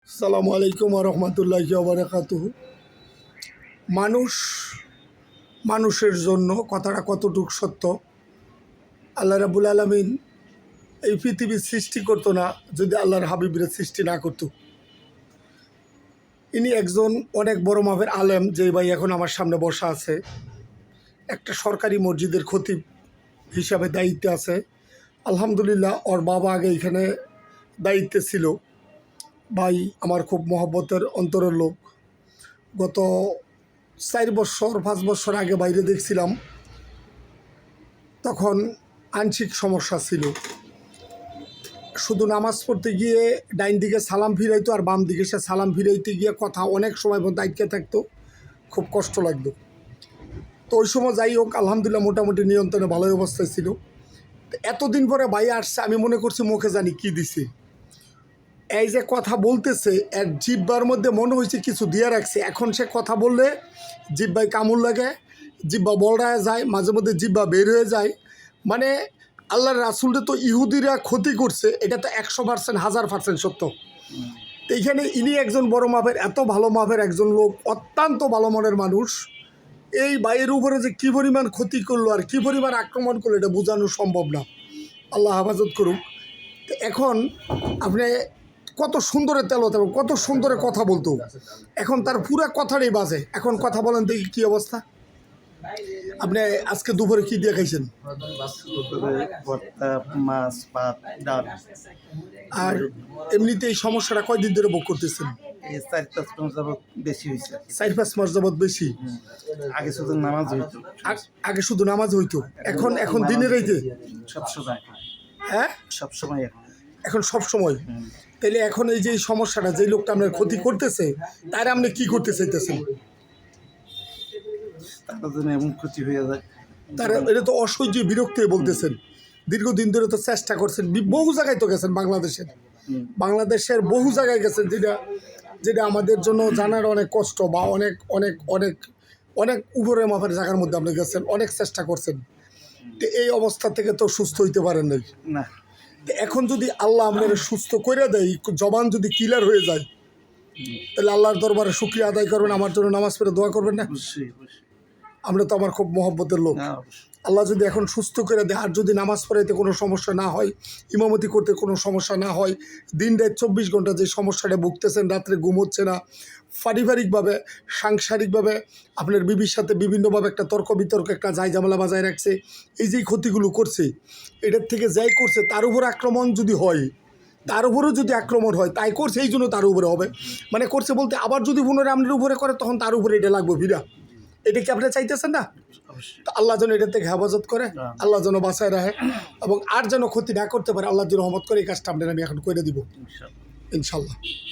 আসসালামু আলাইকুম ওয়া রাহমাতুল্লাহি ওয়া বারাকাতুহু। মানুষের জন্য কথাটা কতটুকু সত্য, আল্লাহ রাব্বুল আলামিন এই পৃথিবীর সৃষ্টি করতো না যদি আল্লাহর হাবিবের সৃষ্টি না করতো। ইনি একজন অনেক বড় মাপের আলেম, যে ভাই এখন আমার সামনে বসা আছে, একটা সরকারি মসজিদের খতিব হিসাবে দায়িত্বে আছে। আলহামদুলিল্লাহ, ওর বাবা আগে এখানে দায়িত্বে ছিল। ভাই আমার খুব মহব্বতের অন্তরের লোক। গত 4-5 বছর আগে বাইরে দেখছিলাম, তখন আংশিক সমস্যা ছিল। শুধু নামাজ পড়তে গিয়ে ডাইন দিকে সালাম ফিরাইতো আর বাম দিকে সে সালাম ফিরাইতে গিয়ে কথা অনেক সময় পর্যন্ত আটকে থাকতো, খুব কষ্ট লাগতো। তো ওই সময় যাই হোক, আলহামদুলিল্লাহ মোটামুটি নিয়ন্ত্রণে ভালোই অবস্থায় ছিল। এতদিন পরে ভাই আসছে, আমি মনে করছি মুখে জানি কি দিছে। এই যে কথা বলতেছে, এর জিব্বার মধ্যে মনে হয়েছে কিছু দিয়ে রাখছে। এখন সে কথা বললে জিব্বায় কামড় লাগে, জিব্বা বলড়ায় যায়, মাঝে মধ্যে জিব্বা বের হয়ে যায়। মানে আল্লাহর রাসূলরে তো ইহুদিরা ক্ষতি করছে, এটা তো 100%, 1000% সত্য। তো এইখানে ইনি একজন বড় মাপের, এত ভালো মাপের একজন লোক, অত্যন্ত ভালো মনের মানুষ। এই ভাইয়ের উপরে যে কী পরিমাণ ক্ষতি করলো আর কী পরিমাণ আক্রমণ করলো, এটা বোঝানো সম্ভব না। আল্লাহ হেফাজত করুক। তো এখন আপনি কত সুন্দরে তেলত এবং কত সুন্দরে কথা বলতো, এখন তার পুরা কথাটাই বাজে। এখন কথা বলেন দেখি কী অবস্থা। আপনি আজকে দুপুরে কি দিয়ে খাইছেন? আর এমনিতে এই সমস্যাটা কয়দিন ধরে ভোগ করতেছেন? 4-5 মাস যাবৎ বেশি। আগে শুধু নামাজ হইতো। আগে শুধু নামাজ হইতো, এখন দিনের রাইতে সবসময়। হ্যাঁ, সবসময় এখন সব সময়। তাইলে এখন এই যে সমস্যাটা, যে লোকটা আপনার ক্ষতি করতেছে, তার আপনি কি করতে চাইতেছেন? তার জন্য এমন ক্ষতি হয়ে যায়। তার এটা তো অসহ্য বিরক্তি বলতেছেন। দীর্ঘদিন ধরে তো চেষ্টা করছেন, বহু জায়গায় তো গেছেন, বাংলাদেশের বহু জায়গায় গেছেন, যেটা আমাদের জন্য জানার অনেক কষ্ট, বা অনেক অনেক অনেক অনেক উপরে মাপের জায়গার মধ্যে আপনি গেছেন, অনেক চেষ্টা করছেন। তো এই অবস্থা থেকে তো সুস্থ হইতে পারেন নাই না। এখন যদি আল্লাহ আপনার সুস্থ করে দেয়, জবান যদি ক্লিয়ার হয়ে যায়, তাহলে আল্লাহর দরবারে শুকরিয়া আদায় করবেন, আমার জন্য নামাজ পড়ে দোয়া করবেন না? আমরা তো আমার খুব মহব্বতের লোক। আল্লাহ যদি এখন সুস্থ করে দেয়, আর যদি নামাজ পড়াইতে কোনো সমস্যা না হয়, ইমামতি করতে কোনো সমস্যা না হয়, দিন রাত 24 ঘন্টা যে সমস্যাটা ভুগতেছেন, রাত্রে ঘুম হচ্ছে না, পারিবারিকভাবে সাংসারিকভাবে আপনার বিবির সাথে বিভিন্নভাবে একটা তর্ক বিতর্ক, একটা ঝামেলা বাজায় রাখছে, এই যে ক্ষতিগুলো করছে, এটার থেকে যাই করছে তার উপর আক্রমণ যদি হয়, তার উপরেও যদি আক্রমণ হয়, তাই করছে এই জন্য তার উপরে হবে। মানে করছে বলতে, আবার যদি পুনরায় আপনার উপরে করে, তখন তার উপরে এটা লাগবে ভিড়া। এটা কি আপনি চাইতেছেন না? তো আল্লাহ যেন এটা থেকে হেফাজত করে, আল্লাহ যেন বাঁচায় রাখে, এবং আর যেন ক্ষতি না করতে পারে, আল্লাহ যেন রহমত করে। এই কাজটা আপনার আমি এখন করে দিব ইনশাল্লাহ।